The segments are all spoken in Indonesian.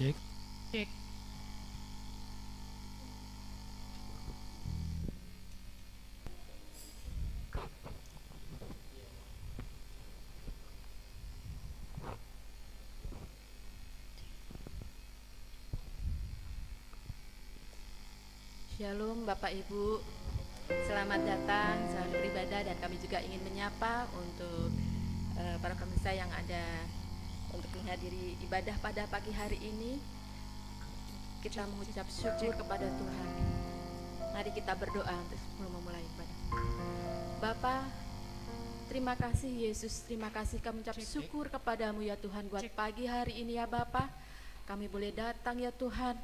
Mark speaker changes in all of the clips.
Speaker 1: Cek.
Speaker 2: Cek.
Speaker 3: Shalom Bapak Ibu, selamat datang, selamat beribadah, dan kami juga ingin menyapa untuk para pemirsa yang ada untuk menghadiri ibadah pada pagi hari ini. Kita mengucap syukur kepada Tuhan. Mari kita berdoa untuk sebelum memulai ibadah. Bapa, terima kasih Yesus, terima kasih kami mengucap syukur kepadamu ya Tuhan buat pagi hari ini ya Bapa. Kami boleh datang ya Tuhan.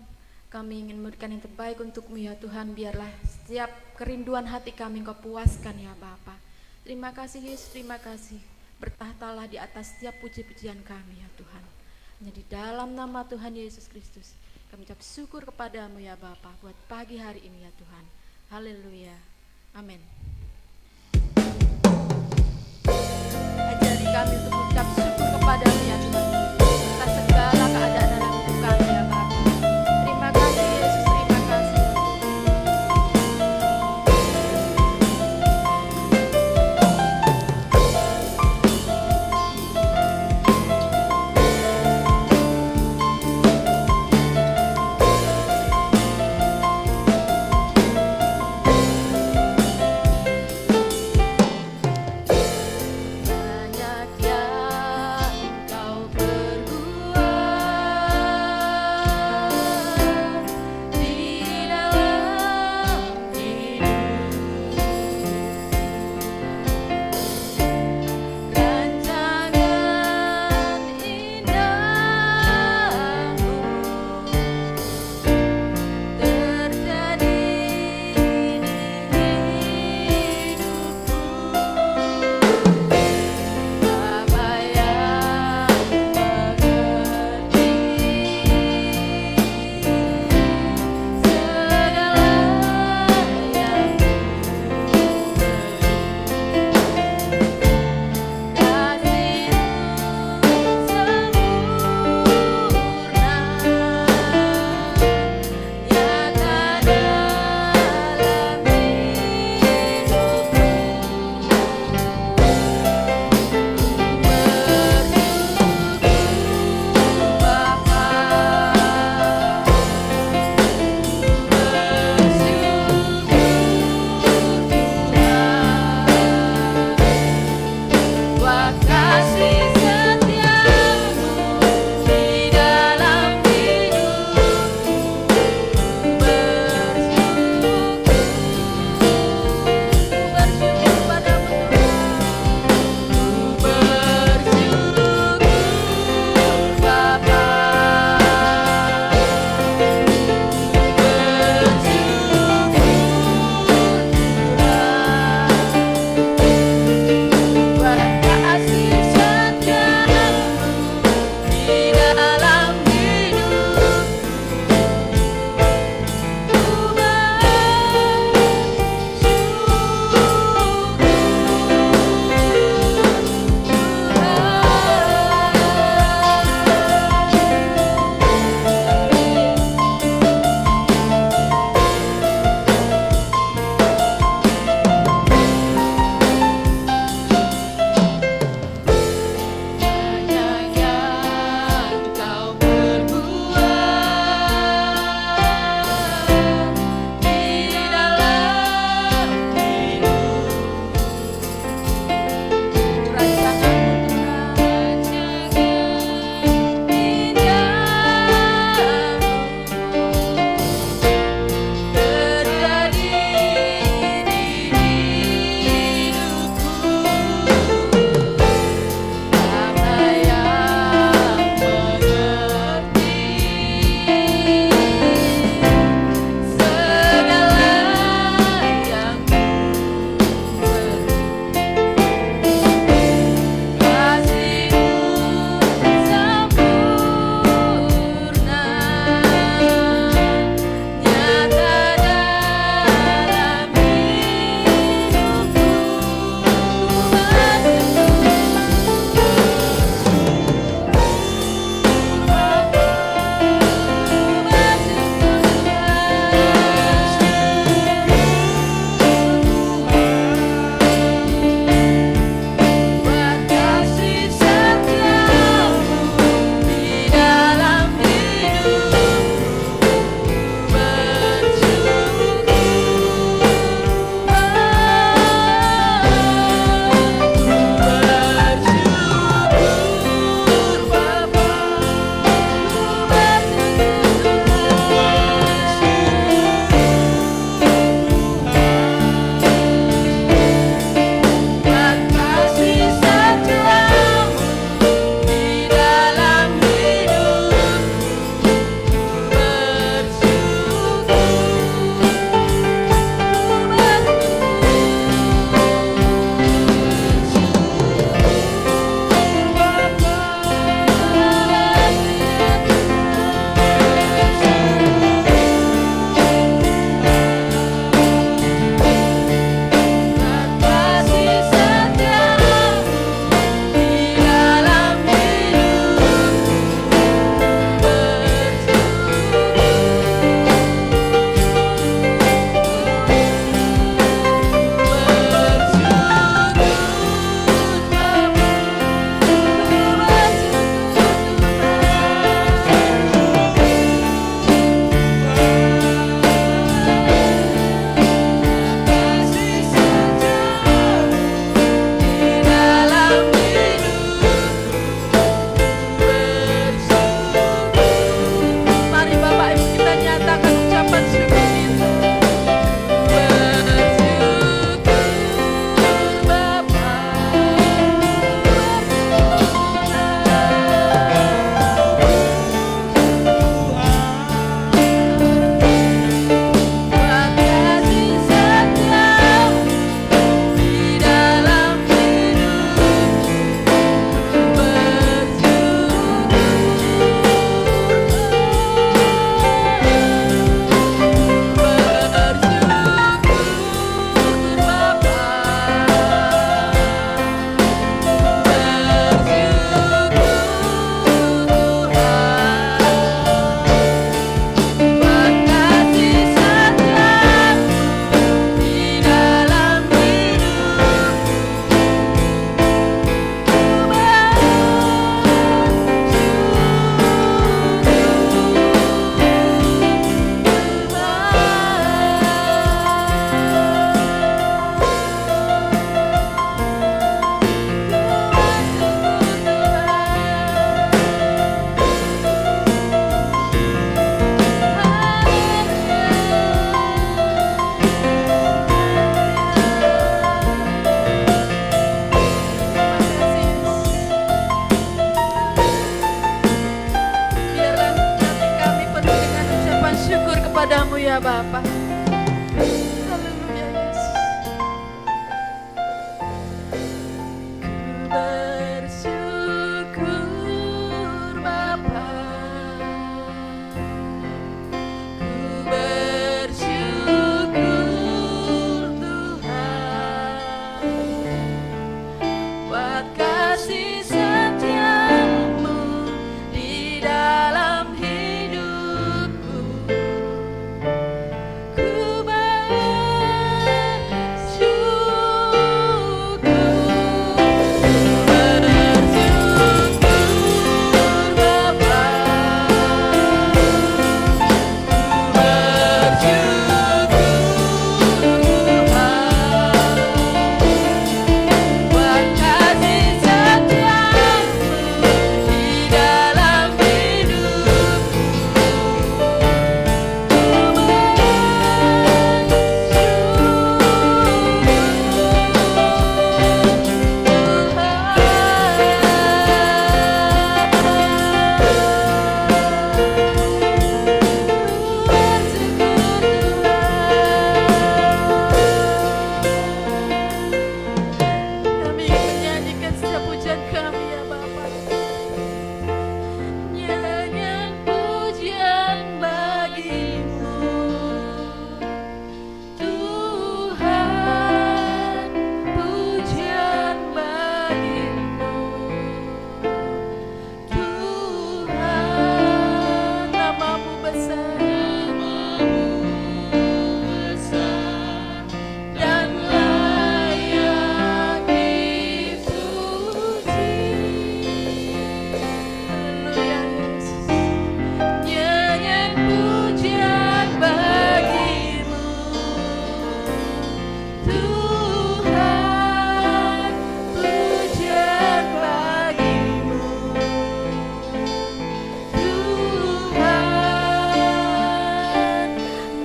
Speaker 3: Kami ingin memberikan yang terbaik untuk-Mu ya Tuhan. Biarlah setiap kerinduan hati kami Engkau puaskan ya Bapa. Terima kasih Yesus, terima kasih. Bertahtalah di atas setiap puji-pujian kami ya Tuhan. Hanya di dalam nama Tuhan Yesus Kristus kami ucap syukur kepadamu ya Bapa buat pagi hari ini ya Tuhan. Haleluya. Amin. Ajari kami untuk mengucap syukur kepadamu ya Tuhan atas segala keadaan dalam hidup kami ya Bapa. Terima kasih Yesus, terima kasih. Banyak yang ya Bapa. Haleluya Yesus. Ku bersyukur Bapa. Ku bersyukur Tuhan buat kasih setiamu di dalam hidupku. Ku bersyukur, Bapa. Ku bersyukur Tuhan buat kasih setiamu di dalam kami ingin menyanyikan setiap pujian kami ya Bapa. Nyanyian pujian bagimu Tuhan, pujian bagimu Tuhan, namamu besar dan layak dipuji. Haleluya Yesus. Nyanyian pujian bagimu Tuhan, pujian bagimu Tuhan,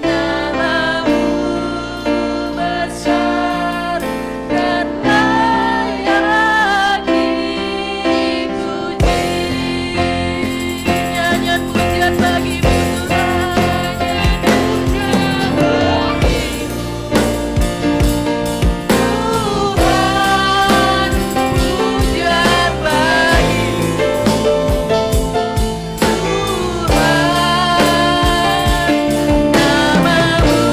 Speaker 3: namamu besar dan layak dipuji. Nyanyian pujian bagimu Tuhan, pujian bagimu Tuhan, pujian bagimu Tuhan, namamu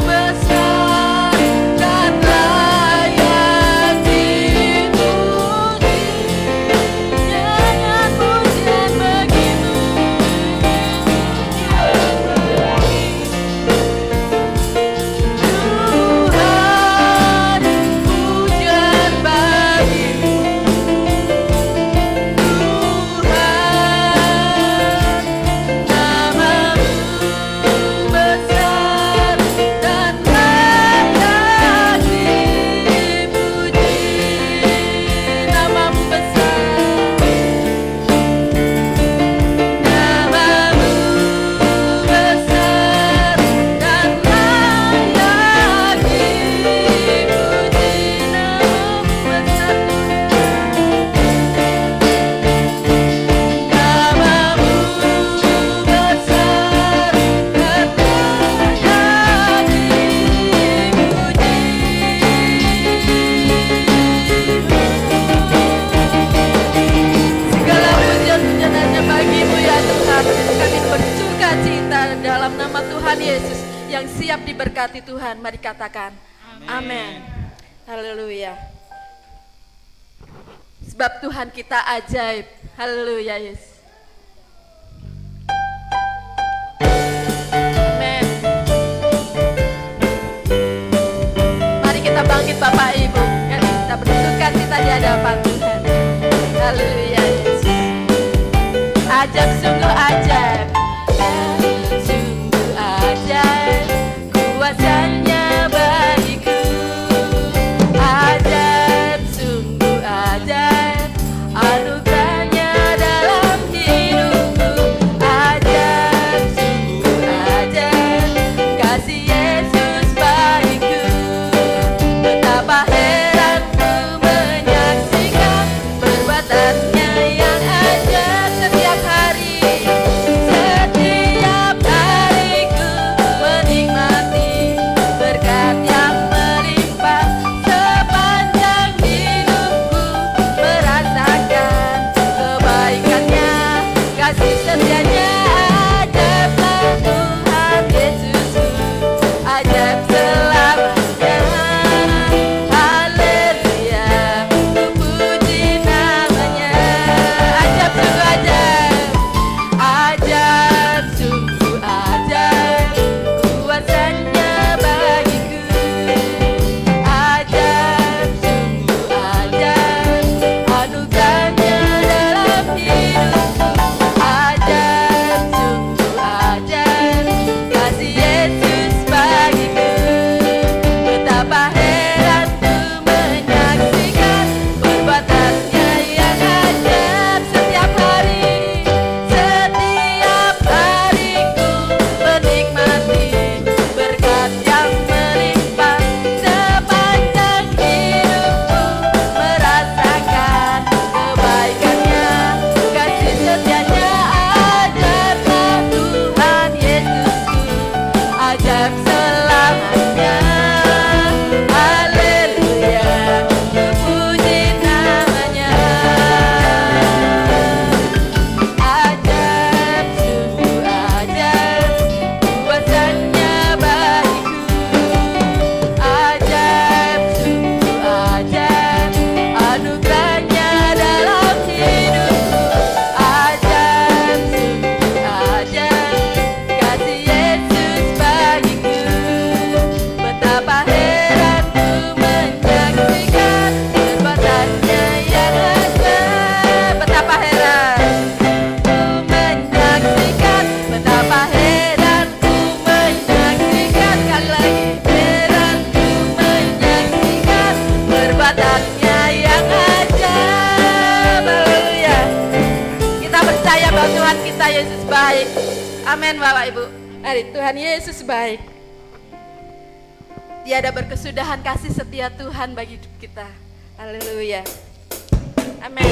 Speaker 3: besar dan layak dipuji. Nyanyian pujian bagimu Tuhan, pujian bagimu Tuhan, namamu besar dan layak dipuji. Namamu besar, namamu besar dan layak dipuji. Namamu besar, namamu besar dan layak dipuji. Segala pujian-pujian hanya bagimu ya Tuhan. Kami bersuka cita dalam nama Tuhan Yesus yang siap diberkati Tuhan. Mari katakan amin. Haleluya. Sebab Tuhan kita ajaib. Haleluya Yesus. Amin. Mari kita bangkit Bapak Ibu. Mari kita bersuka cita di hadapan Tuhan. Haleluya Yesus. Ajaib, sungguh ajaib. Sungguh ajaib kuasanya bagiku. Ajaib, sungguh ajaib anugerahnya dalam hidupku. Ajaib, sungguh ajaib kasih Yesus bagiku. Betapa heran ku menyaksikan perbuatannya percaya bahwa Tuhan kita Yesus baik. Amin Bapak Ibu. Mari, Tuhan Yesus baik. Tiada berkesudahan kasih setia Tuhan bagi hidup kita. Haleluya. Amin.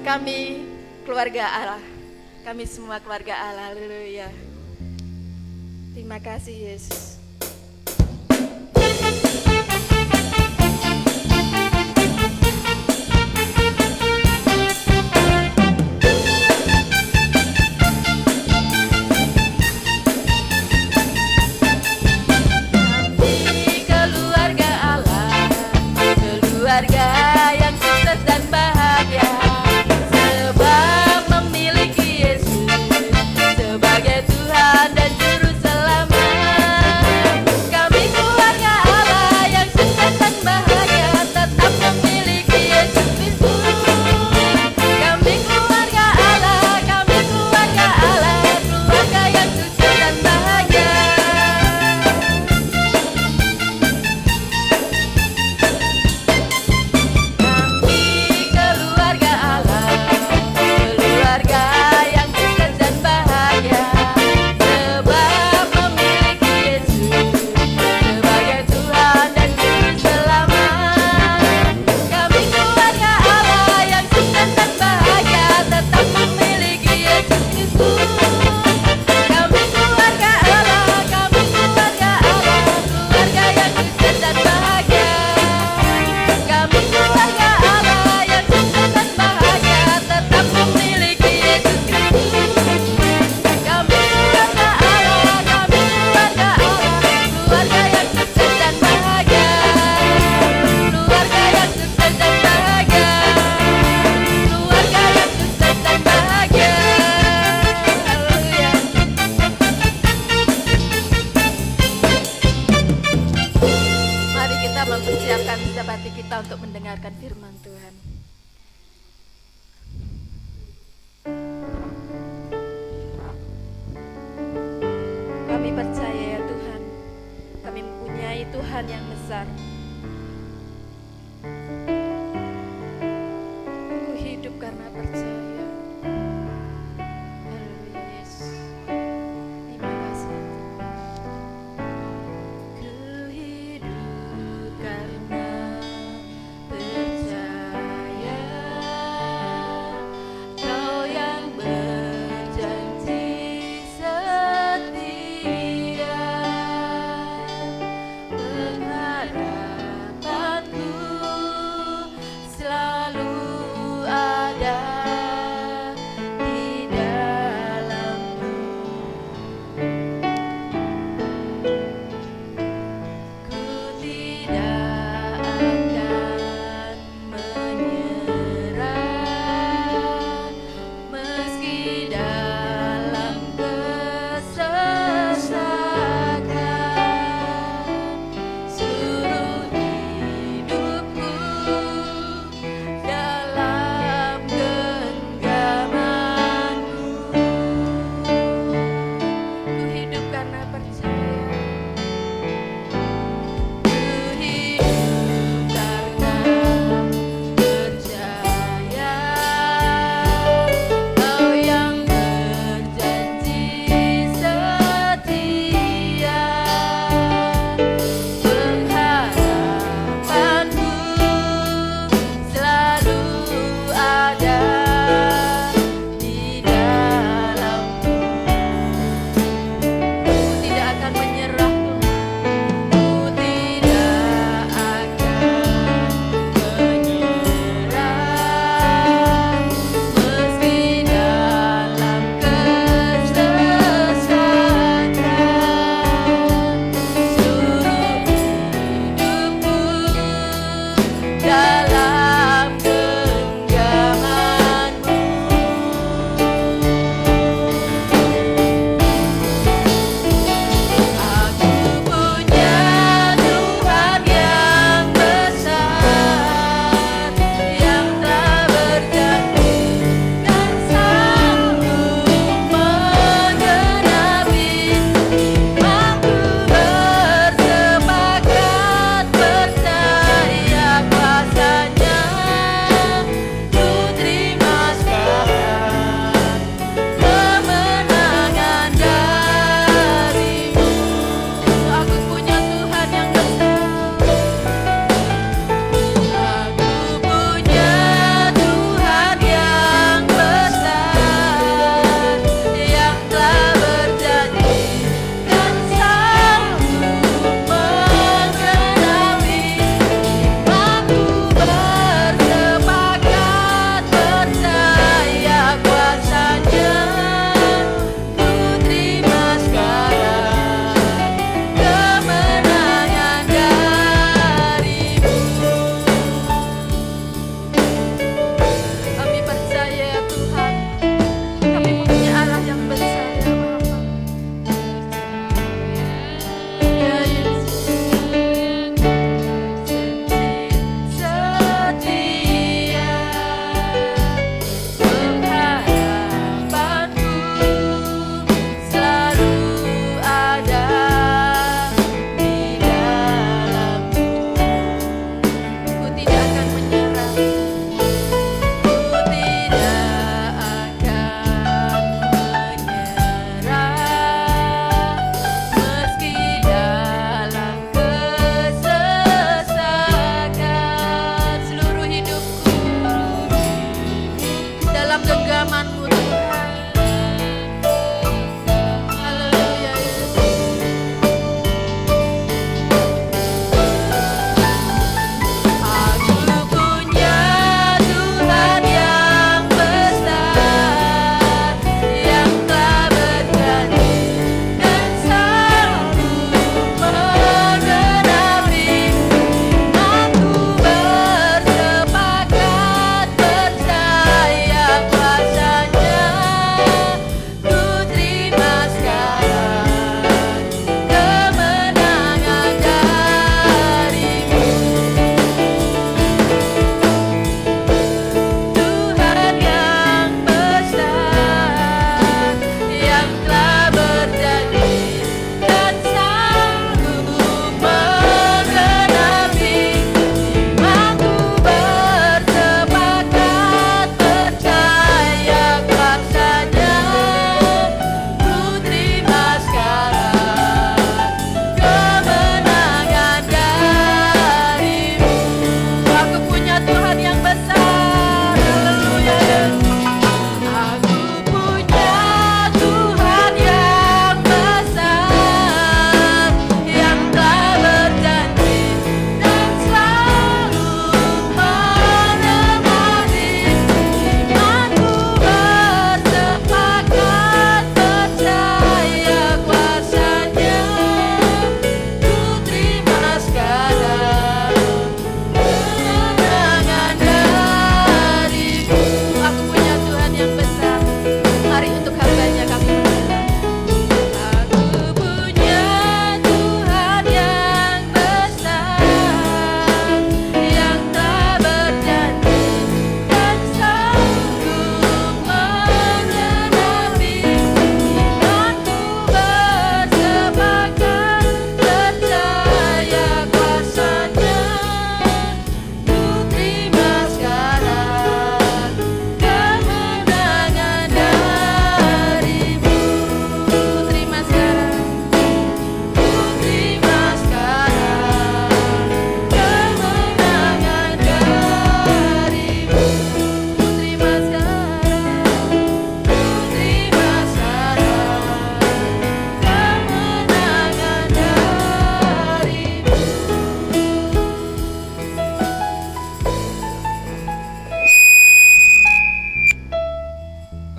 Speaker 3: Kami keluarga Allah, kami semua keluarga Allah, haleluya. Terima kasih Yesus. Kami keluarga Allah, keluarga yang sukses dan bahagia. Memiliki Yesus sebagai Tuhan dan Juru Selamat. mendengarkan firman Tuhan. Kami percaya ya Tuhan, kami mempunyai Tuhan yang besar. Ku hidup karena percaya. Haleluya Yesus. Terima kasih. Ku hidup karena percaya. Kau yang berjanji setia, mengharap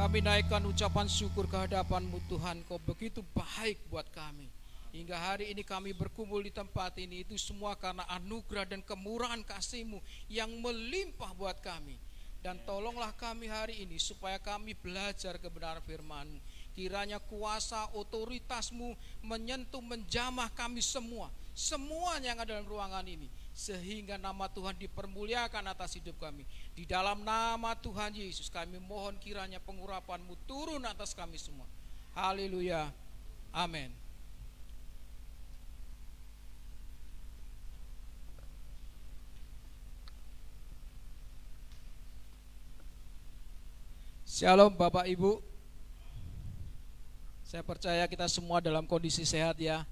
Speaker 1: Kami naikkan ucapan syukur ke hadapan-Mu Tuhan, Kau begitu baik buat kami. Hingga hari ini kami berkumpul di tempat ini, itu semua karena anugerah dan kemurahan kasih-Mu yang melimpah buat kami. Dan tolonglah kami hari ini supaya kami belajar kebenaran firman-Mu. Kiranya kuasa otoritas-Mu menyentuh, menjamah kami semua, semuanya yang ada dalam ruangan ini, sehingga nama Tuhan dipermuliakan atas hidup kami. Di dalam nama Tuhan Yesus kami mohon kiranya pengurapan-Mu turun atas kami semua. Haleluya, amin. Shalom Bapak Ibu. Saya percaya kita semua dalam kondisi sehat ya.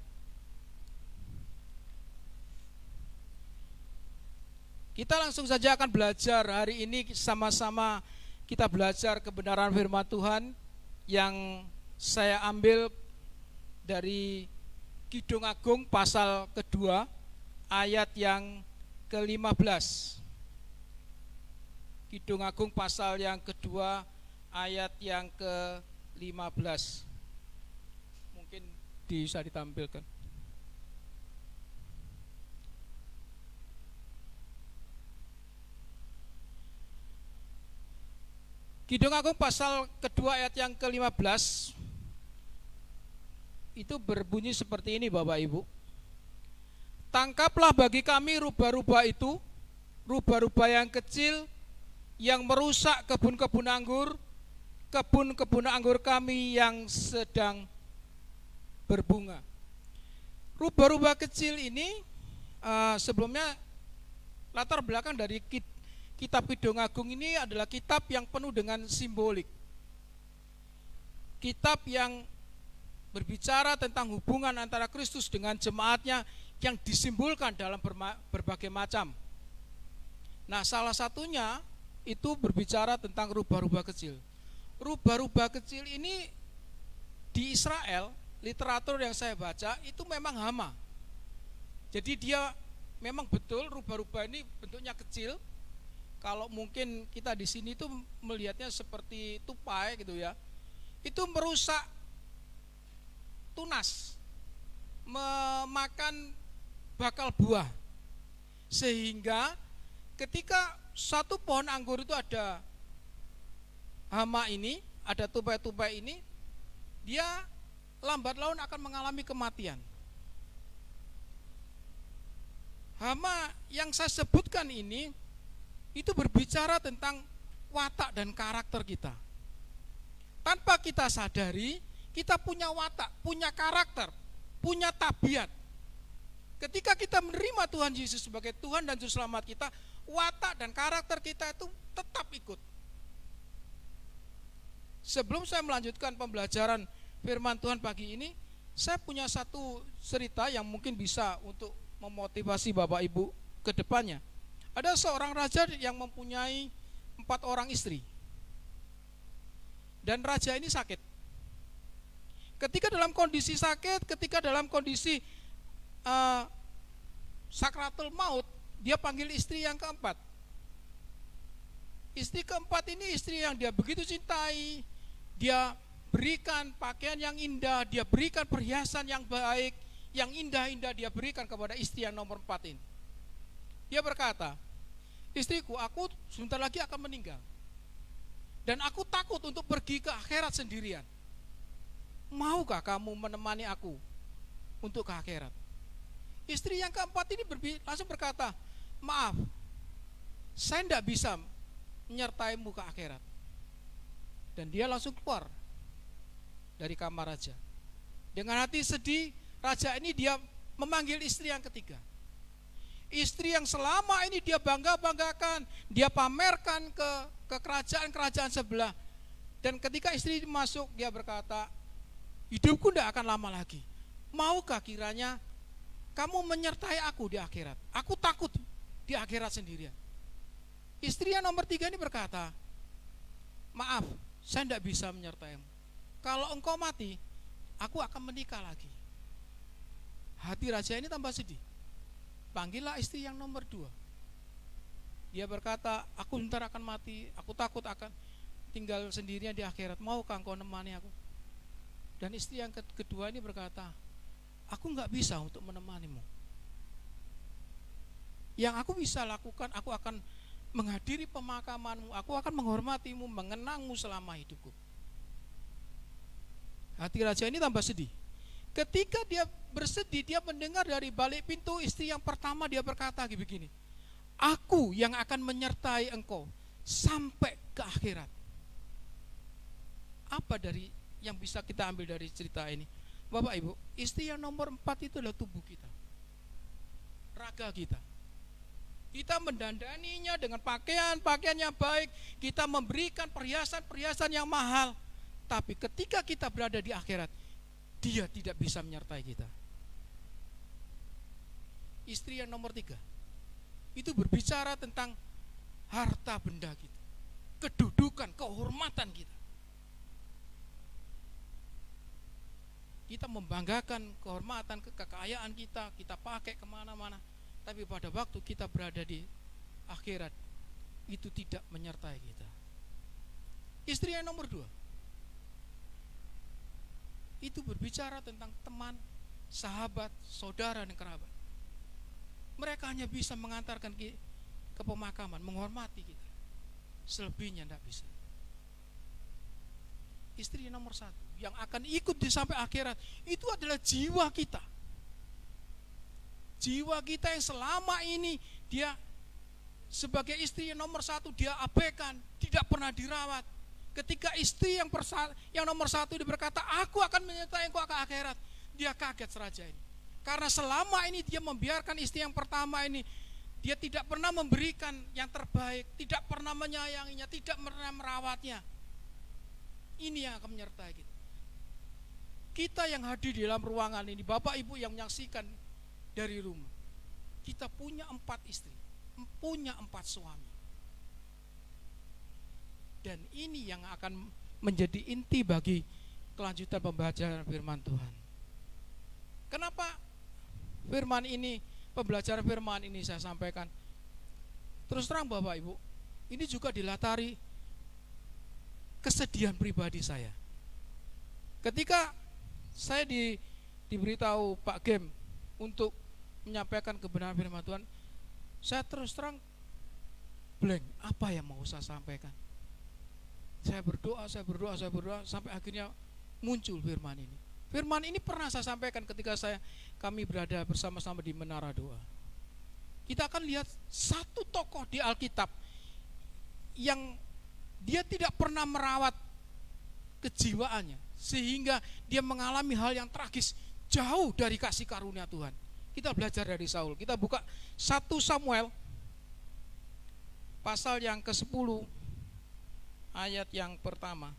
Speaker 1: Kita langsung saja akan belajar hari ini, sama-sama kita belajar kebenaran firman Tuhan yang saya ambil dari Kidung Agung pasal kedua ayat yang ke-15. Kidung Agung pasal yang kedua ayat yang ke-15. Mungkin bisa ditampilkan. Kidung Agung pasal kedua ayat yang ke-15 itu berbunyi seperti ini Bapak Ibu. Tangkaplah bagi kami rubah-rubah itu, rubah-rubah yang kecil yang merusak kebun-kebun anggur, kebun-kebun anggur kami yang sedang berbunga. Rubah-rubah kecil ini sebelumnya latar belakang dari kitab Kidung Agung ini adalah kitab yang penuh dengan simbolik. Kitab yang berbicara tentang hubungan antara Kristus dengan jemaatnya yang disimbolkan dalam berbagai macam. Nah, salah satunya itu berbicara tentang rubah-rubah kecil. Rubah-rubah kecil ini di Israel, literatur yang saya baca itu memang hama. Jadi dia memang betul rubah-rubah ini bentuknya kecil. Kalau mungkin kita di sini tuh melihatnya seperti tupai gitu ya. Itu merusak tunas, memakan bakal buah. Sehingga ketika satu pohon anggur itu ada hama ini, ada tupai-tupai ini, dia lambat laun akan mengalami kematian. Hama yang saya sebutkan ini itu berbicara tentang watak dan karakter kita. Tanpa kita sadari, kita punya watak, punya karakter, punya tabiat. Ketika kita menerima Tuhan Yesus sebagai Tuhan dan Juru Selamat kita, watak dan karakter kita itu tetap ikut. Sebelum saya melanjutkan pembelajaran firman Tuhan pagi ini, saya punya satu cerita yang mungkin bisa untuk memotivasi Bapak Ibu ke depannya. Ada seorang raja yang mempunyai 4 orang istri. Dan raja ini sakit. Ketika dalam kondisi sakit, ketika dalam kondisi sakratul maut, dia panggil istri yang keempat. Istri keempat ini istri yang dia begitu cintai. Dia berikan pakaian yang indah, dia berikan perhiasan yang baik, yang indah-indah dia berikan kepada istri yang nomor 4 ini. Dia berkata, istriku, aku sebentar lagi akan meninggal. Dan aku takut untuk pergi ke akhirat sendirian. Maukah kamu menemani aku untuk ke akhirat? Istri yang keempat ini langsung berkata, maaf, saya tidak bisa menyertaimu ke akhirat. Dan dia langsung keluar dari kamar raja. Dengan hati sedih, raja ini dia memanggil istri yang ketiga. Istri yang selama ini dia bangga-banggakan, dia pamerkan ke kerajaan-kerajaan sebelah. Dan ketika istri masuk, dia berkata, hidupku tidak akan lama lagi. Maukah kiranya kamu menyertai aku di akhirat? Aku takut di akhirat sendirian. Istri yang nomor 3 ini berkata, maaf, saya tidak bisa menyertaimu. Kalau engkau mati, aku akan menikah lagi. Hati raja ini tambah sedih. Panggillah istri yang nomor 2. Dia berkata, aku bentar akan mati, aku takut akan. tinggal sendirian di akhirat, maukah engkau menemani aku? Dan istri yang kedua ini berkata, aku nggak bisa untuk menemanimu. Yang aku bisa lakukan, aku akan menghadiri pemakamanmu, aku akan menghormatimu, mengenangmu selama hidupku. Hati raja ini tambah sedih. Ketika dia bersedih, dia mendengar dari balik pintu istri yang pertama, dia berkata begini, aku yang akan menyertai engkau sampai ke akhirat. Apa dari yang bisa kita ambil dari cerita ini? Bapak Ibu, istri yang nomor 4 itu adalah tubuh kita, raga kita. Kita mendandaninya dengan pakaian-pakaian yang baik, kita memberikan perhiasan-perhiasan yang mahal. Tapi ketika kita berada di akhirat, dia tidak bisa menyertai kita. Istri yang nomor 3 itu berbicara tentang harta benda kita, kedudukan, kehormatan kita. Kita membanggakan kehormatan, kekayaan kita, kita pakai kemana-mana. Tapi pada waktu kita berada di akhirat, itu tidak menyertai kita. Istri yang nomor 2 itu berbicara tentang teman, sahabat, saudara, dan kerabat. Mereka hanya bisa mengantarkan ke pemakaman, menghormati kita. Selebihnya tidak bisa. Istri yang nomor 1 yang akan ikut sampai akhirat, itu adalah jiwa kita. Jiwa kita yang selama ini dia sebagai istri yang nomor 1 dia abaikan, tidak pernah dirawat. Ketika istri yang nomor 1 dia berkata, aku akan menyertai engkau ke akhirat, dia kaget seraja ini. Karena selama ini dia membiarkan istri yang pertama ini, dia tidak pernah memberikan yang terbaik, tidak pernah menyayanginya, tidak pernah merawatnya. Ini yang akan menyertai kita. Kita yang hadir di dalam ruangan ini, Bapak Ibu yang menyaksikan dari rumah, kita punya 4 istri, punya 4 suami. Dan ini yang akan menjadi inti bagi kelanjutan pembelajaran firman Tuhan. Kenapa pembelajaran firman ini saya sampaikan? Terus terang Bapak Ibu, ini juga dilatari kesedihan pribadi saya. Ketika saya diberitahu Pak Gem untuk menyampaikan kebenaran firman Tuhan, saya terus terang blank, apa yang mau saya sampaikan. Saya berdoa sampai akhirnya muncul firman ini. Firman ini pernah saya sampaikan ketika kami berada bersama-sama di Menara Doa. Kita akan lihat satu tokoh di Alkitab yang dia tidak pernah merawat kejiwaannya, sehingga dia mengalami hal yang tragis, jauh dari kasih karunia Tuhan. Kita belajar dari Saul. Kita buka 1 Samuel pasal yang ke-10 ayat yang pertama.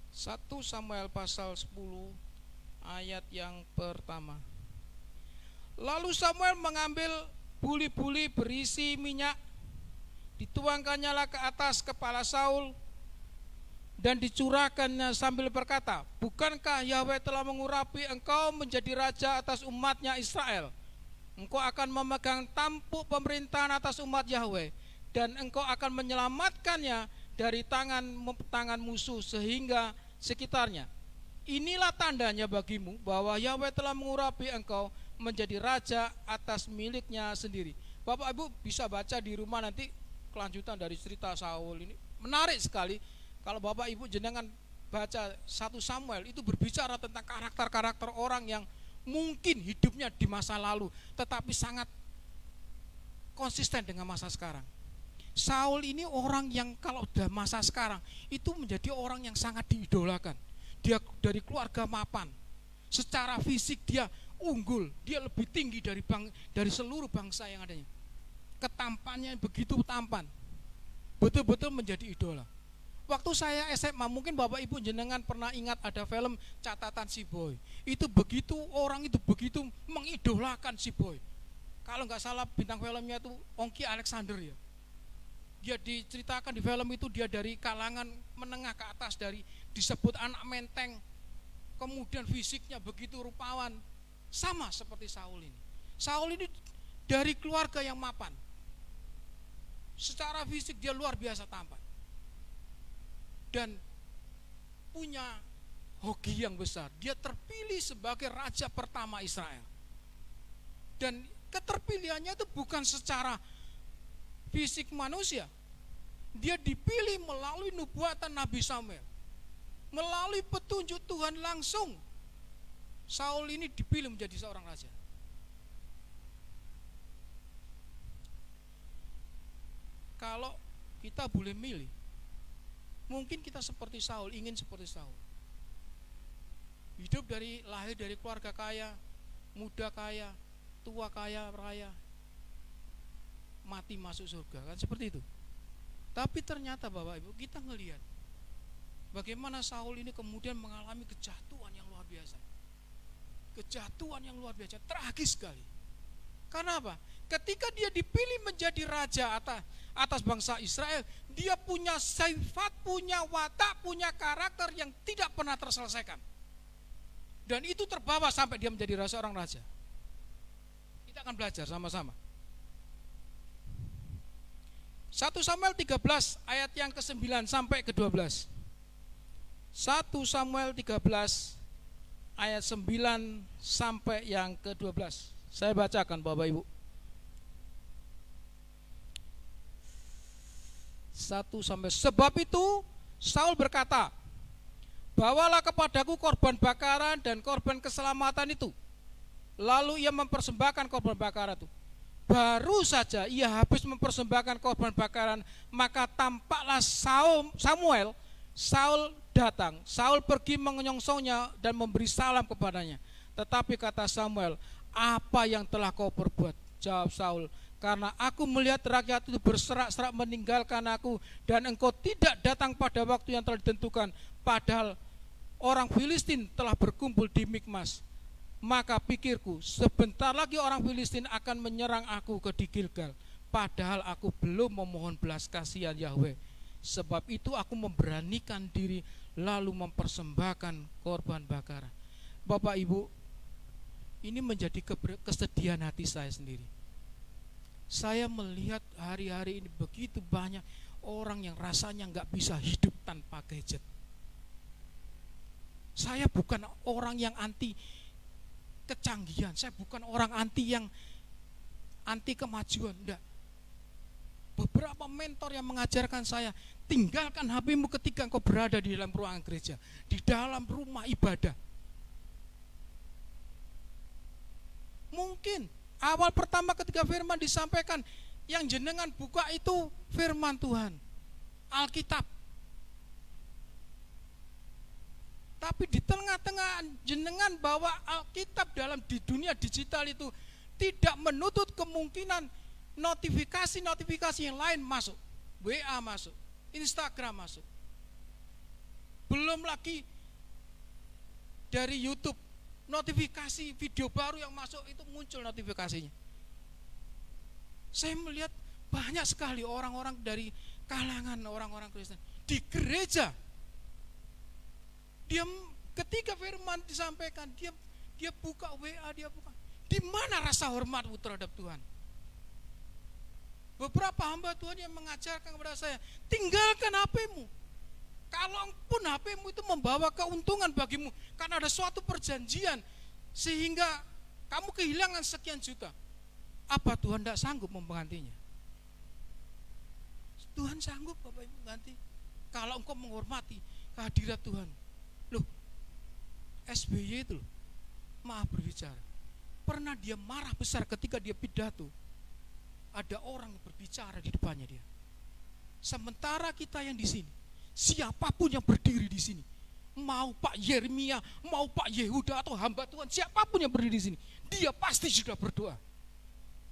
Speaker 1: Satu Samuel pasal 10 ayat yang pertama. Lalu Samuel mengambil buli-buli berisi minyak, dituangkannya ke atas kepala Saul dan dicurahkannya sambil berkata, bukankah Yahweh telah mengurapi engkau menjadi raja atas umatnya Israel? Engkau akan memegang tampuk pemerintahan atas umat Yahweh, dan engkau akan menyelamatkannya dari tangan musuh sehingga sekitarnya. Inilah tandanya bagimu bahwa Yahweh telah mengurapi engkau menjadi raja atas miliknya sendiri. Bapak Ibu bisa baca di rumah nanti kelanjutan dari cerita Saul ini. Menarik sekali. Kalau Bapak Ibu jenengan baca 1 Samuel, itu berbicara tentang karakter-karakter orang yang mungkin hidupnya di masa lalu tetapi sangat konsisten dengan masa sekarang. Saul ini orang yang kalau udah masa sekarang itu menjadi orang yang sangat diidolakan. Dia dari keluarga mapan. Secara fisik dia unggul, dia lebih tinggi dari seluruh bangsa yang adanya. Ketampannya begitu tampan, betul-betul menjadi idola. Waktu saya SMA, mungkin Bapak Ibu jenengan pernah ingat ada film Catatan Si Boy. Itu begitu, orang itu begitu mengidolakan si Boy. Kalau nggak salah bintang filmnya itu Ongki Alexander ya. Dia diceritakan di film itu dia dari kalangan menengah ke atas, dari disebut anak menteng, kemudian fisiknya begitu rupawan, sama seperti Saul ini. Saul ini dari keluarga yang mapan, secara fisik dia luar biasa tampan, dan punya hoki yang besar. Dia terpilih sebagai raja pertama Israel, dan keterpilihannya itu bukan secara fisik manusia. Dia dipilih melalui nubuatan Nabi Samuel, melalui petunjuk Tuhan langsung. Saul ini dipilih menjadi seorang raja. Kalau kita boleh milih, mungkin kita seperti Saul, ingin seperti Saul. Hidup lahir dari keluarga kaya, muda kaya, tua kaya, raya, mati masuk surga, kan seperti itu. Tapi ternyata Bapak Ibu, kita ngelihat bagaimana Saul ini kemudian mengalami kejatuhan yang luar biasa. Kejatuhan yang luar biasa, tragis sekali. Karena apa? Ketika dia dipilih menjadi raja atas bangsa Israel, dia punya sifat, punya watak, punya karakter yang tidak pernah terselesaikan. Dan itu terbawa sampai dia menjadi seorang raja. Kita akan belajar sama-sama. 1 Samuel 13 ayat yang ke-9 sampai ke-12. 1 Samuel 13 ayat 9 sampai yang ke-12. Saya bacakan Bapak Ibu. 1 sampai, sebab itu Saul berkata, bawalah kepadaku korban bakaran dan korban keselamatan itu. Lalu ia mempersembahkan korban bakaran itu. Baru saja ia habis mempersembahkan korban bakaran, maka tampaklah Saul datang. Saul pergi menyongsongnya dan memberi salam kepadanya. Tetapi kata Samuel, apa yang telah kau perbuat? Jawab Saul, karena aku melihat rakyat itu berserak-serak meninggalkan aku, dan engkau tidak datang pada waktu yang telah ditentukan, padahal orang Filistin telah berkumpul di Mikmas. Maka pikirku, sebentar lagi orang Filistin akan menyerang aku di Gilgal, padahal aku belum memohon belas kasihan Yahweh. Sebab itu aku memberanikan diri lalu mempersembahkan korban bakaran. Bapak Ibu, ini menjadi kesedihan hati saya sendiri. Saya melihat hari-hari ini begitu banyak orang yang rasanya nggak bisa hidup tanpa gadget. Saya bukan orang yang anti kecanggihan, saya bukan orang anti kemajuan, enggak. Beberapa mentor yang mengajarkan saya, tinggalkan HP-mu ketika engkau berada di dalam ruangan gereja, di dalam rumah ibadah. Mungkin awal pertama ketika firman disampaikan, yang jenengan buka itu firman Tuhan, Alkitab. Tapi di tengah-tengah jenengan bawa Alkitab di dunia digital itu, tidak menutup kemungkinan notifikasi yang lain masuk. WA masuk, Instagram masuk. Belum lagi dari YouTube, notifikasi video baru yang masuk itu muncul notifikasinya. Saya melihat banyak sekali orang-orang dari kalangan orang-orang Kristen di gereja. Dia ketika firman disampaikan, dia buka WA, dia buka. Di mana rasa hormatmu terhadap Tuhan? Beberapa hamba Tuhan yang mengajarkan kepada saya, tinggalkan HP-mu. Kalau pun HP-mu itu membawa keuntungan bagimu, karena ada suatu perjanjian sehingga kamu kehilangan sekian juta, apa Tuhan tidak sanggup menggantinya? Tuhan sanggup Bapak Ibu ganti, kalau engkau menghormati kehadirat Tuhan. Loh, SBY itu loh, maaf berbicara, pernah dia marah besar ketika dia pidato, ada orang yang berbicara di depannya dia. Sementara kita yang di sini, siapapun yang berdiri di sini, mau Pak Yeremia, mau Pak Yehuda atau hamba Tuhan, siapapun yang berdiri di sini, dia pasti sudah berdoa.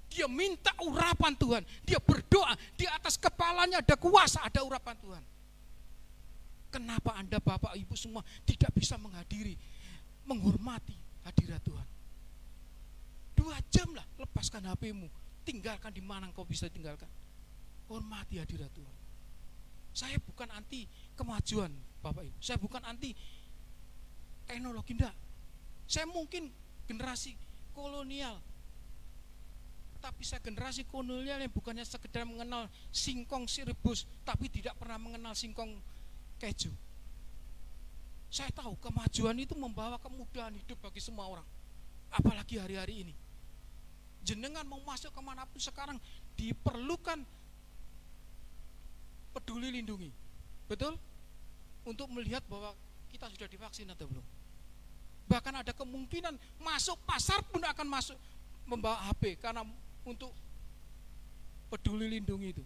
Speaker 1: Dia minta urapan Tuhan, dia berdoa, di atas kepalanya ada kuasa, ada urapan Tuhan. Kenapa Anda Bapak Ibu semua tidak bisa menghadiri, menghormati hadirat Tuhan? 2 jam lah, lepaskan HP-mu, tinggalkan di mana engkau bisa tinggalkan. Hormati hadirat Tuhan. Saya bukan anti kemajuan Bapak Ibu, saya bukan anti teknologi, enggak. Saya mungkin generasi kolonial, tapi saya generasi kolonial yang bukannya sekedar mengenal singkong rebus, tapi tidak pernah mengenal singkong keju. Saya tahu kemajuan itu membawa kemudahan hidup bagi semua orang, apalagi hari-hari ini. Jenengan mau masuk kemanapun sekarang diperlukan peduli lindungi, betul? Untuk melihat bahwa kita sudah divaksin atau belum. Bahkan ada kemungkinan masuk pasar pun akan masuk membawa HP karena untuk peduli lindungi itu.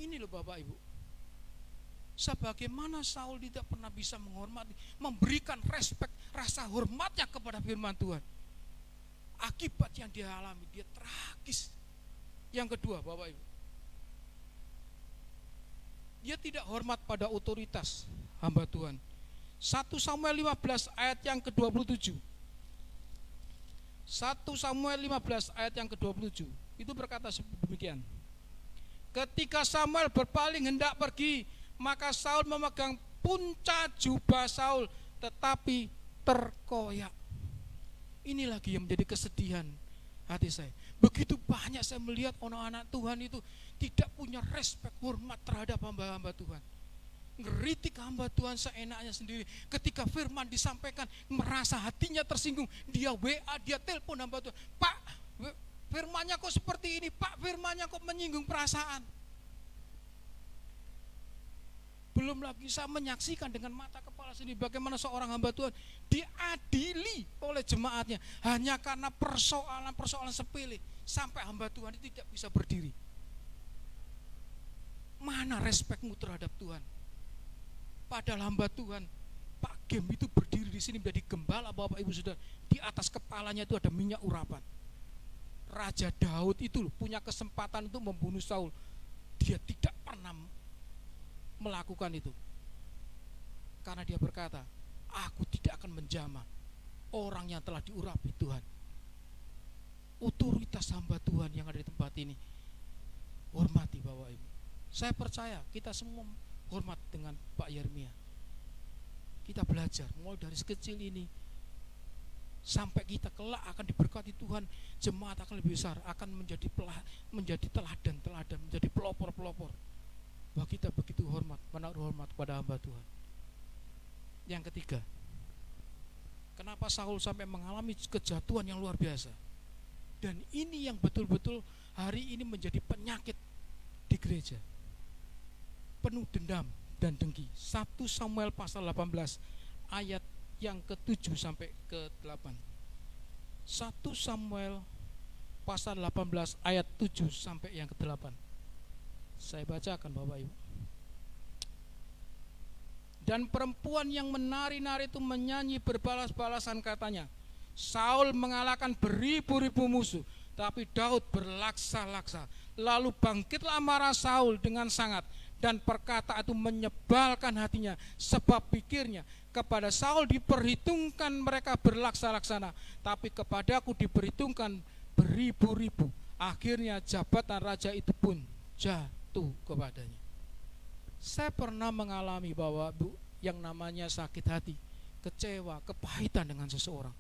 Speaker 1: Ini loh Bapak Ibu, sebagaimana Saul tidak pernah bisa menghormati, memberikan respek, rasa hormatnya kepada firman Tuhan, akibat yang dia alami, dia tragis. Yang kedua Bapak Ibu, dia tidak hormat pada otoritas hamba Tuhan. 1 Samuel 15 ayat yang ke-27. 1 Samuel 15 ayat yang ke-27 itu berkata demikian. Ketika Samuel berpaling hendak pergi, maka Saul memegang punca jubah Saul, tetapi terkoyak. Ini lagi yang menjadi kesedihan hati saya. Begitu banyak saya melihat anak-anak Tuhan itu tidak punya respek, hormat terhadap hamba-hamba Tuhan. Ngeritik hamba Tuhan seenaknya sendiri. Ketika firman disampaikan, merasa hatinya tersinggung, dia WA, dia telepon hamba Tuhan, Pak, firmannya kok seperti ini, Pak, firmannya kok menyinggung perasaan. Belum lagi saya menyaksikan dengan mata kepala sendiri bagaimana seorang hamba Tuhan diadili oleh jemaatnya hanya karena persoalan-persoalan sepele, sampai hamba Tuhan itu tidak bisa berdiri. Mana respekmu terhadap Tuhan? Padahal hamba Tuhan Pak Gem itu berdiri di sini menjadi gembala, Bapak Ibu Saudara. Di atas kepalanya itu ada minyak urapan. Raja Daud itu punya kesempatan untuk membunuh Saul, dia tidak pernah melakukan itu, karena dia berkata, aku tidak akan menjamah orang yang telah diurapi Tuhan. Otoritas hamba Tuhan yang ada di tempat ini, hormati Bapak Ibu. Saya percaya kita semua hormat dengan Pak Yeremia. Kita belajar mulai dari sekecil ini sampai kita kelak akan diberkati Tuhan, jemaat akan lebih besar, akan menjadi teladan, menjadi pelopor-pelopor. Bahwa kita begitu hormat, menaruh hormat kepada hamba Tuhan. Yang ketiga, kenapa Saul sampai mengalami kejatuhan yang luar biasa? Dan ini yang betul-betul hari ini menjadi penyakit di gereja. Penuh dendam dan dengki. 1 Samuel pasal 18 ayat yang ke-7 sampai ke-8. 1 Samuel pasal 18 ayat 7 sampai yang ke-8. Saya bacakan Bapak Ibu. Dan perempuan yang menari-nari itu menyanyi berbalas-balasan, katanya, Saul mengalahkan beribu-ribu musuh, tapi Daud berlaksa-laksa. Lalu bangkitlah marah Saul dengan sangat, dan perkataan itu menyebalkan hatinya, sebab pikirnya, kepada Saul diperhitungkan mereka berlaksa-laksana, tapi kepadaku diperhitungkan beribu-ribu. Akhirnya jabatan raja itu pun jatuh kepadanya. Saya pernah mengalami bahwa yang namanya sakit hati, kecewa, kepahitan dengan seseorang.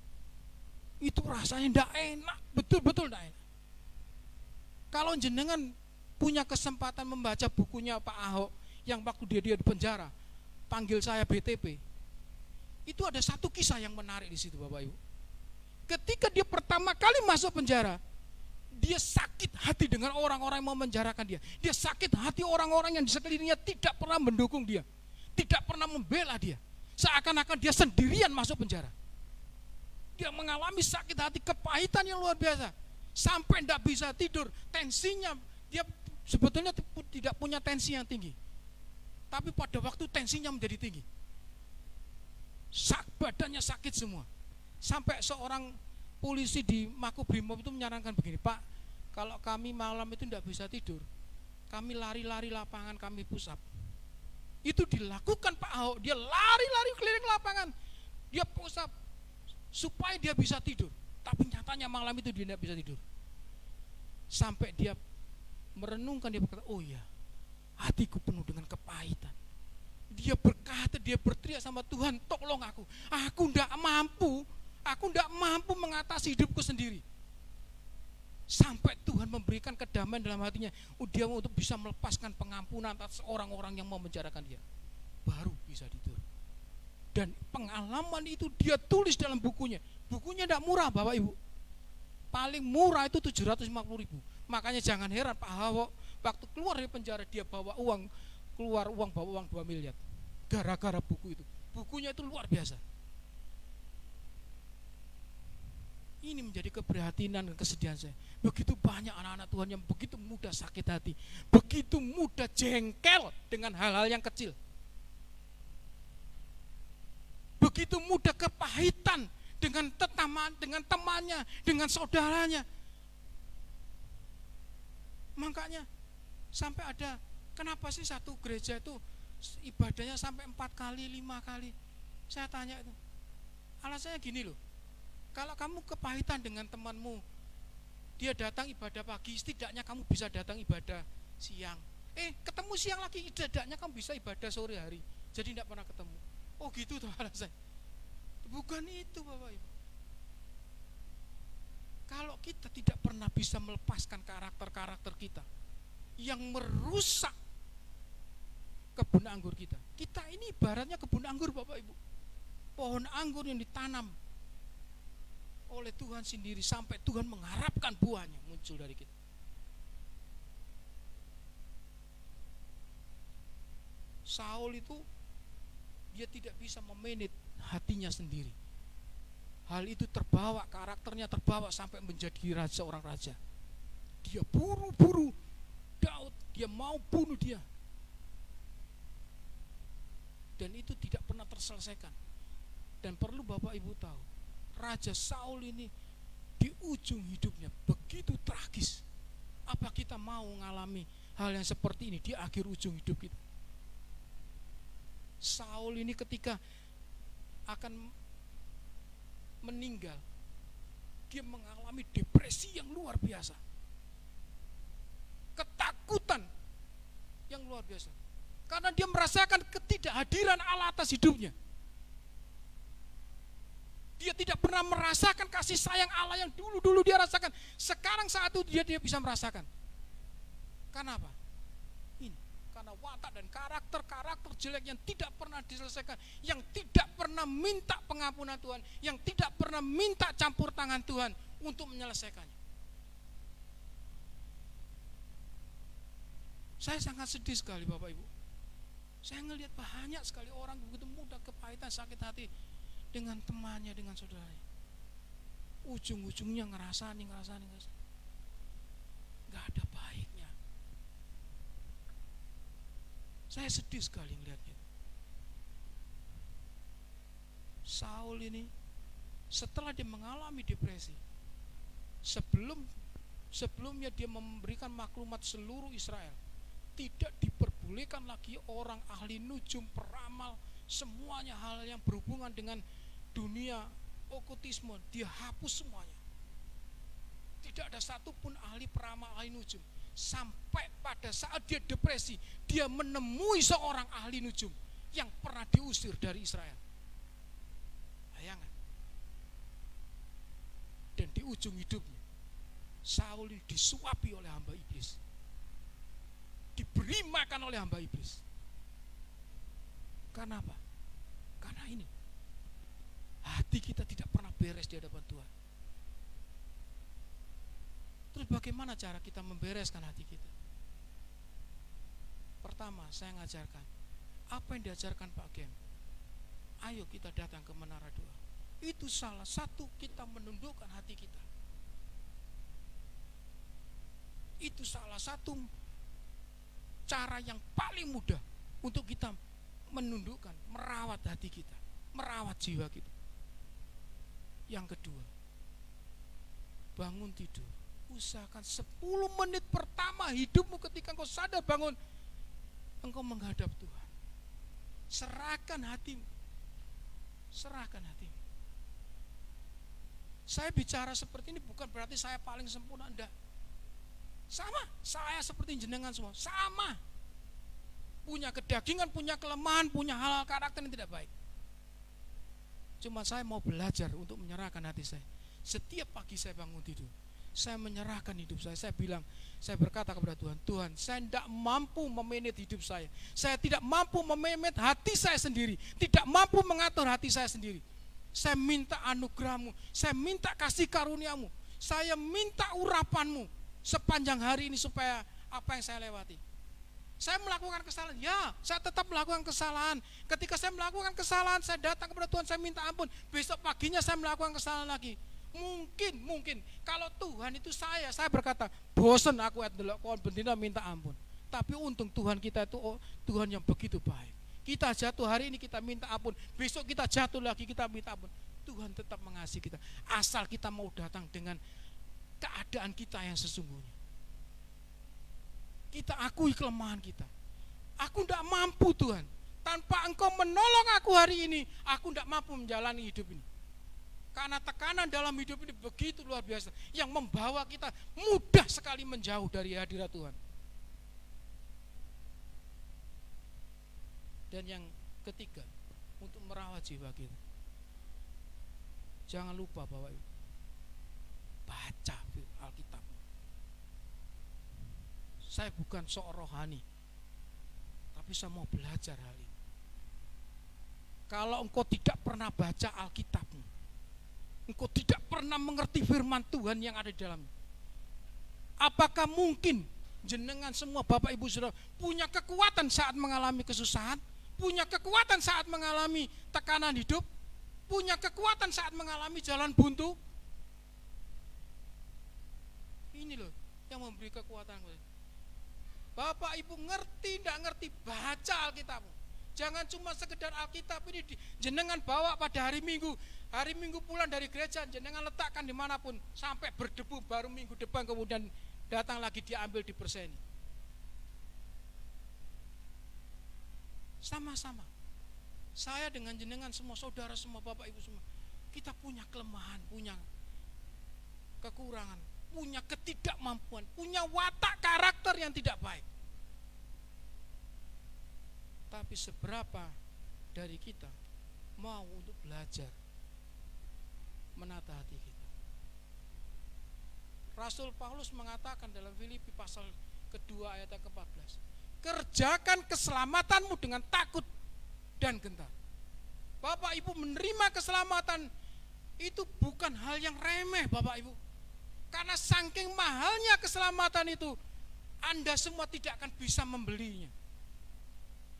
Speaker 1: Itu rasanya tidak enak, betul-betul tidak enak. Kalau jenengan punya kesempatan membaca bukunya Pak Ahok yang waktu dia di penjara, panggil saya BTP, itu ada satu kisah yang menarik di situ Bapak Ibu. Ketika dia pertama kali masuk penjara, dia sakit hati dengan orang-orang yang mau menjarakan dia. Dia sakit hati orang-orang yang di sekelilingnya tidak pernah mendukung dia, tidak pernah membela dia. Seakan-akan dia sendirian masuk penjara. Dia mengalami sakit hati, kepahitan yang luar biasa, sampai tidak bisa tidur. Tensinya, dia sebetulnya tidak punya tensi yang tinggi, tapi pada waktu tensinya menjadi tinggi, badannya sakit semua. Sampai seorang polisi di Makobrimob itu menyarankan begini, Pak, kalau kami malam itu tidak bisa tidur, kami lari-lari lapangan, kami push up. Itu dilakukan Pak Ahok, dia lari-lari keliling lapangan, dia push up supaya dia bisa tidur. Tapi nyatanya malam itu dia tidak bisa tidur. Sampai dia merenungkan, dia berkata, oh iya, hatiku penuh dengan kepahitan. Dia berkata, dia berteriak sama Tuhan, tolong aku tidak mampu mengatasi hidupku sendiri. Sampai Tuhan memberikan kedamaian dalam hatinya, dia untuk bisa melepaskan pengampunan atas orang-orang yang mau menjarakan dia. Baru bisa tidur. Dan pengalaman itu dia tulis dalam bukunya. Bukunya tidak murah Bapak Ibu. Paling murah itu 750.000. Makanya jangan heran Pak Ahok waktu keluar dari penjara dia bawa uang 2 miliar. Gara-gara buku itu. Bukunya itu luar biasa. Ini menjadi keprihatinan dan kesedihan saya. Begitu banyak anak-anak Tuhan yang begitu mudah sakit hati, begitu mudah jengkel dengan hal-hal yang kecil, begitu mudah kepahitan dengan temannya, dengan saudaranya. Makanya sampai ada, kenapa sih satu gereja itu ibadahnya sampai 4 kali, 5 kali? Saya tanya itu. Alasannya gini loh. Kalau kamu kepahitan dengan temanmu, dia datang ibadah pagi, setidaknya kamu bisa datang ibadah siang. Ketemu siang lagi, setidaknya kamu bisa ibadah sore hari. Jadi tidak pernah ketemu. Oh gitu tuh alasan. Bukan itu Bapak Ibu. Kalau kita tidak pernah bisa melepaskan karakter-karakter kita yang merusak kebun anggur kita. Kita ini ibaratnya kebun anggur Bapak Ibu. Pohon anggur yang ditanam oleh Tuhan sendiri sampai Tuhan mengharapkan buahnya muncul dari kita. Saul itu dia tidak bisa memanage hatinya sendiri. Hal itu terbawa, karakternya terbawa sampai menjadi seorang raja. Dia buru-buru Daud, dia mau bunuh dia. Dan itu tidak pernah terselesaikan. Dan perlu Bapak Ibu tahu, Raja Saul ini di ujung hidupnya begitu tragis. Apa kita mau mengalami hal yang seperti ini di akhir ujung hidup kita? Saul ini ketika akan meninggal, dia mengalami depresi yang luar biasa, ketakutan yang luar biasa, karena dia merasakan ketidakhadiran Allah atas hidupnya. Dia tidak pernah merasakan kasih sayang Allah yang dulu dia rasakan. Sekarang saat itu dia bisa merasakan. Kenapa? Ini karena watak dan karakter jelek yang tidak pernah diselesaikan, yang tidak pernah minta pengampunan Tuhan, yang tidak pernah minta campur tangan Tuhan untuk menyelesaikannya. Saya sangat sedih sekali Bapak Ibu. Saya ngelihat banyak sekali orang begitu mudah kepahitan, sakit hati dengan temannya, dengan saudaranya. Ujung-ujungnya ngerasa. Gak ada baiknya. Saya sedih sekali melihatnya. Saul ini setelah dia mengalami depresi, sebelumnya dia memberikan maklumat seluruh Israel, tidak diperbolehkan lagi orang ahli nujum, peramal, semuanya hal yang berhubungan dengan dunia okultisme, dia hapus semuanya. Tidak ada satupun ahli peramal, ahli nujum. Sampai pada saat dia depresi, dia menemui seorang ahli nujum yang pernah diusir dari Israel. Bayangkan. Dan di ujung hidupnya, Saul disuapi oleh hamba iblis, diberi makan oleh hamba iblis. Kenapa? Karena ini, hati kita tidak pernah beres di hadapan Tuhan. Terus bagaimana cara kita membereskan hati kita? Pertama, saya ngajarkan apa yang diajarkan Pak Gem. Ayo kita datang ke menara doa. Itu salah satu kita menundukkan hati kita. Itu salah satu cara yang paling mudah untuk kita menundukkan, merawat hati kita, merawat jiwa kita. Yang kedua, bangun tidur, usahakan 10 menit pertama hidupmu ketika engkau sadar bangun, engkau menghadap Tuhan. Serahkan hatimu. Serahkan hatimu. Saya bicara seperti ini bukan berarti saya paling sempurna, enggak. Sama, saya seperti jenengan semua, sama. punya kedagingan, punya kelemahan, punya hal-hal karakter yang tidak baik. Cuma saya mau belajar untuk menyerahkan hati saya. Setiap pagi saya bangun tidur, saya menyerahkan hidup saya. Saya berkata kepada Tuhan, Tuhan, saya tidak mampu memanage hidup saya. Saya tidak mampu memanage hati saya sendiri, tidak mampu mengatur hati saya sendiri. Saya minta anugerah-Mu, saya minta kasih karunia-Mu, saya minta urapan-Mu sepanjang hari ini supaya apa yang saya lewati. Saya melakukan kesalahan, ya, saya tetap melakukan kesalahan. Ketika saya melakukan kesalahan, saya datang kepada Tuhan, saya minta ampun. Besok paginya saya melakukan kesalahan lagi. Mungkin kalau Tuhan itu saya berkata, bosen aku delok kon bendina minta ampun. Tapi untung Tuhan kita itu Tuhan yang begitu baik. Kita jatuh hari ini kita minta ampun, besok kita jatuh lagi kita minta ampun. Tuhan tetap mengasihi kita, asal kita mau datang dengan keadaan kita yang sesungguhnya. Kita akui kelemahan kita. Aku tidak mampu Tuhan, tanpa Engkau menolong aku hari ini, aku tidak mampu menjalani hidup ini. Karena tekanan dalam hidup ini begitu luar biasa, yang membawa kita mudah sekali menjauh dari hadirat Tuhan. Dan yang ketiga, untuk merawat jiwa kita, jangan lupa Bapak Ibu, baca Alkitab. Saya bukan sok rohani, tapi saya mau belajar hal ini. Kalau engkau tidak pernah baca Alkitabmu, engkau tidak pernah mengerti firman Tuhan yang ada di dalamnya, apakah mungkin jenengan semua Bapak Ibu Saudara punya kekuatan saat mengalami kesusahan, punya kekuatan saat mengalami tekanan hidup, punya kekuatan saat mengalami jalan buntu? Ini loh yang memberi kekuatan. Bapak Ibu ngerti tidak ngerti, baca Alkitabmu. Jangan cuma sekedar Alkitab ini jenengan bawa pada hari Minggu pulang dari gereja, jenengan letakkan dimanapun sampai berdebu, baru minggu depan kemudian datang lagi diambil diperseni. Sama-sama, saya dengan jenengan semua, saudara semua, Bapak Ibu semua, kita punya kelemahan, punya kekurangan, punya ketidakmampuan, punya watak karakter yang tidak baik. Tapi seberapa dari kita mau untuk belajar menata hati kita? Rasul Paulus mengatakan dalam Filipi pasal kedua ayat ke-14, kerjakan keselamatanmu dengan takut dan gentar. Bapak Ibu, menerima keselamatan itu bukan hal yang remeh Bapak Ibu. Karena saking mahalnya keselamatan itu, Anda semua tidak akan bisa membelinya.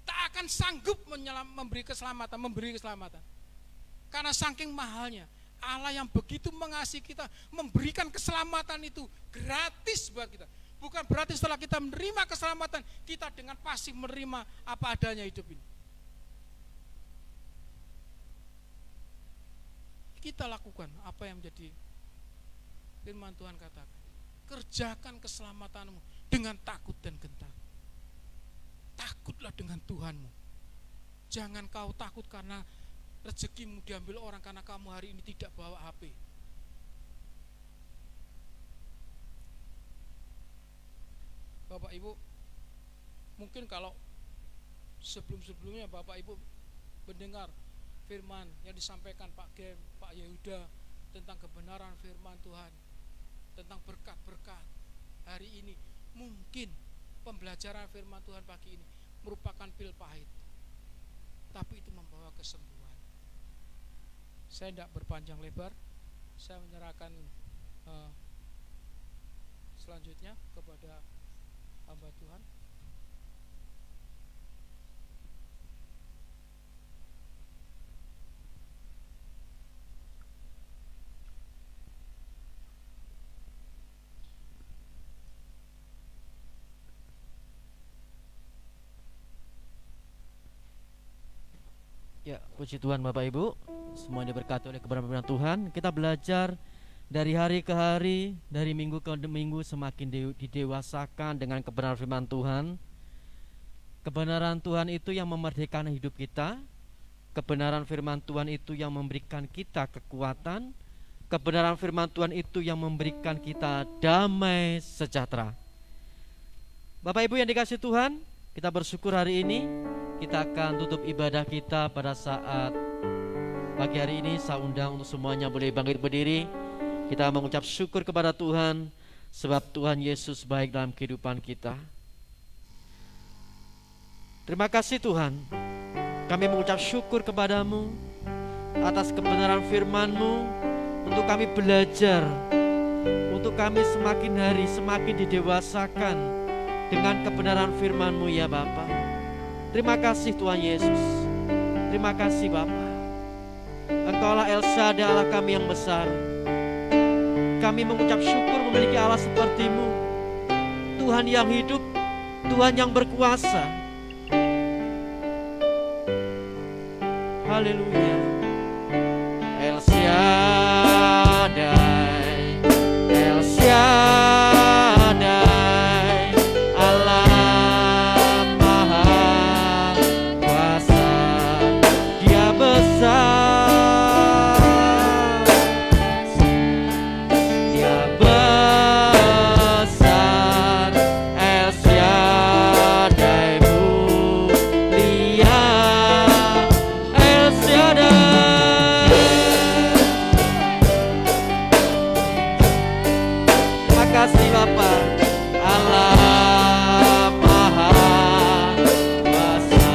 Speaker 1: Tak akan sanggup memberi keselamatan. Karena saking mahalnya, Allah yang begitu mengasihi kita memberikan keselamatan itu gratis buat kita. Bukan berarti setelah kita menerima keselamatan, kita dengan pasif menerima apa adanya hidup ini. Kita lakukan apa yang menjadi firman Tuhan katakan. Kerjakan keselamatanmu dengan takut dan gentar. Takutlah dengan Tuhanmu. Jangan kau takut karena rezekimu diambil orang, karena kamu hari ini tidak bawa HP. Bapak Ibu, mungkin kalau sebelum-sebelumnya Bapak Ibu mendengar firman yang disampaikan Pak Gem, Pak Yehuda tentang kebenaran firman Tuhan, tentang berkat-berkat hari ini, mungkin pembelajaran firman Tuhan pagi ini merupakan pil pahit, tapi itu membawa kesembuhan. Saya tidak berpanjang lebar, saya menyerahkan selanjutnya kepada hamba Tuhan.
Speaker 2: Ya, puji Tuhan Bapak Ibu, semuanya diberkati oleh kebenaran Tuhan. Kita belajar dari hari ke hari, dari minggu ke minggu, semakin didewasakan dengan kebenaran firman Tuhan. Kebenaran Tuhan itu yang memerdekakan hidup kita. Kebenaran firman Tuhan itu yang memberikan kita kekuatan. Kebenaran firman Tuhan itu yang memberikan kita damai sejahtera. Bapak Ibu yang dikasihi Tuhan, Kita bersyukur hari ini kita akan tutup ibadah kita pada saat pagi hari ini. Saya undang untuk semuanya boleh bangkit berdiri. Kita mengucap syukur kepada Tuhan, sebab Tuhan Yesus baik dalam kehidupan kita. Terima kasih Tuhan, kami mengucap syukur kepadamu atas kebenaran firman-Mu, untuk kami belajar, untuk kami semakin hari semakin didewasakan dengan kebenaran firman-Mu ya Bapa. Terima kasih Tuhan Yesus. Terima kasih Bapa. Engkaulah El Shaddai, Allah kami yang besar. Kami mengucap syukur memiliki Allah seperti-Mu, Tuhan yang hidup, Tuhan yang berkuasa. Haleluya. El Shaddai, El Shaddai, Allah Maha Kuasa, Dia besar, Dia besar. El Shaddai mulia, El Shaddai. Terima kasih Bapa. Allah Maha Kuasa,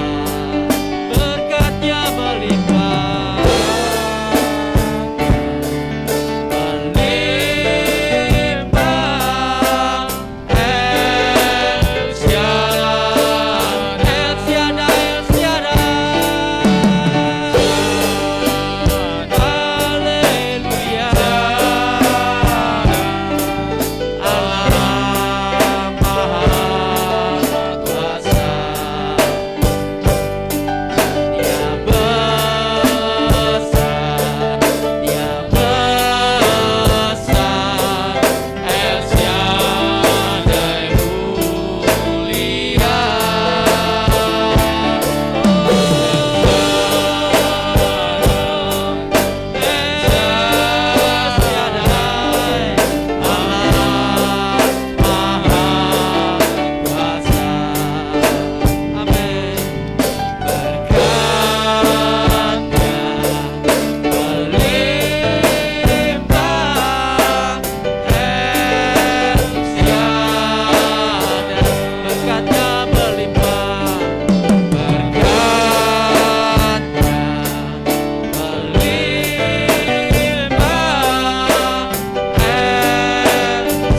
Speaker 2: berkat-Nya melimpah, melimpah. El Shaddai, El Shaddai, El Shaddai. Haleluya. Allah Maha Kuasa, Dia besar, Dia besar. El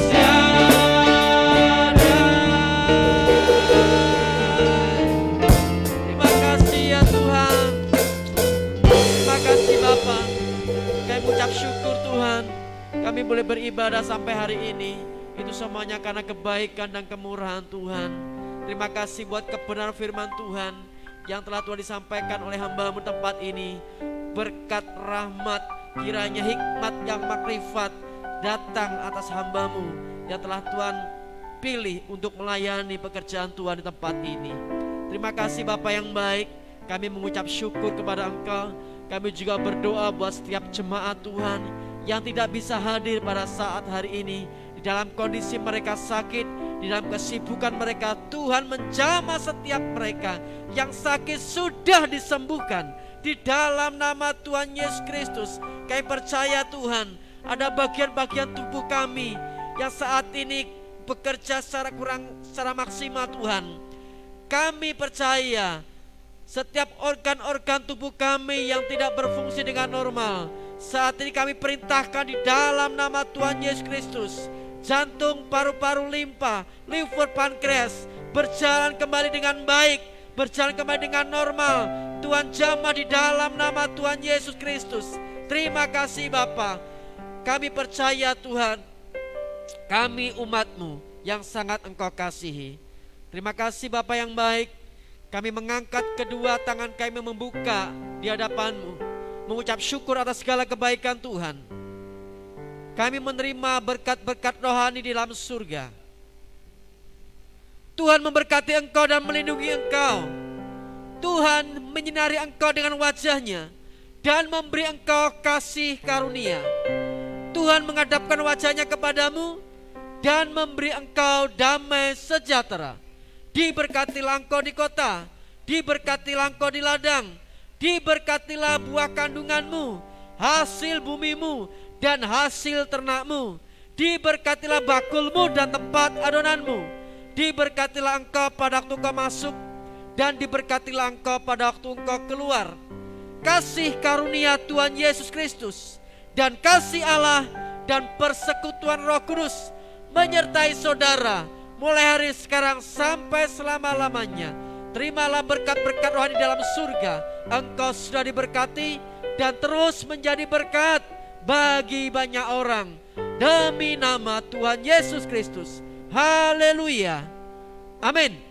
Speaker 2: Shaddai mulia, terima kasih ya Tuhan. Terima kasih Bapa. Kami mengucap syukur Tuhan, kami boleh beribadah sampai hari ini. Itu semuanya karena kebaikan dan kemurahan Tuhan. Terima kasih buat kebenaran firman Tuhan yang telah Tuhan disampaikan oleh hamba-Mu tempat ini. Berkat rahmat, kiranya hikmat yang makrifat datang atas hamba-Mu yang telah Tuhan pilih untuk melayani pekerjaan Tuhan di tempat ini. Terima kasih Bapa yang baik. Kami mengucap syukur kepada Engkau. Kami juga berdoa buat setiap jemaat Tuhan yang tidak bisa hadir pada saat hari ini, di dalam kondisi mereka sakit, di dalam kesibukan mereka. Tuhan menjamah setiap mereka yang sakit sudah disembuhkan di dalam nama Tuhan Yesus Kristus. Kami percaya Tuhan, ada bagian-bagian tubuh kami yang saat ini bekerja secara maksimal Tuhan. Kami percaya setiap organ-organ tubuh kami yang tidak berfungsi dengan normal, saat ini kami perintahkan di dalam nama Tuhan Yesus Kristus. Jantung, paru-paru, limpa, liver, pankreas berjalan kembali dengan baik, berjalan kembali dengan normal. Tuhan jamah di dalam nama Tuhan Yesus Kristus. Terima kasih Bapa. Kami percaya Tuhan, kami umat-Mu yang sangat Engkau kasihi. Terima kasih Bapa yang baik. Kami mengangkat kedua tangan kami membuka di hadapan-Mu, mengucap syukur atas segala kebaikan Tuhan. Kami menerima berkat-berkat rohani di dalam surga. Tuhan memberkati Engkau dan melindungi Engkau. Tuhan menyinari Engkau dengan wajah-Nya dan memberi Engkau kasih karunia. Tuhan menghadapkan wajah-Nya kepadamu dan memberi Engkau damai sejahtera.
Speaker 4: Diberkatilah engkau di kota, diberkatilah engkau di ladang, diberkatilah buah kandunganmu, hasil bumimu, dan hasil ternakmu. Diberkatilah bakulmu dan tempat adonanmu. Diberkatilah engkau pada waktu engkau masuk, dan diberkatilah engkau pada waktu engkau keluar. Kasih karunia Tuhan Yesus Kristus dan kasih Allah dan persekutuan Roh Kudus menyertai saudara mulai hari sekarang sampai selama-lamanya. Terimalah berkat-berkat rohani dalam surga. Engkau sudah diberkati dan terus menjadi berkat bagi banyak orang. Demi nama Tuhan Yesus Kristus. Haleluya. Amin.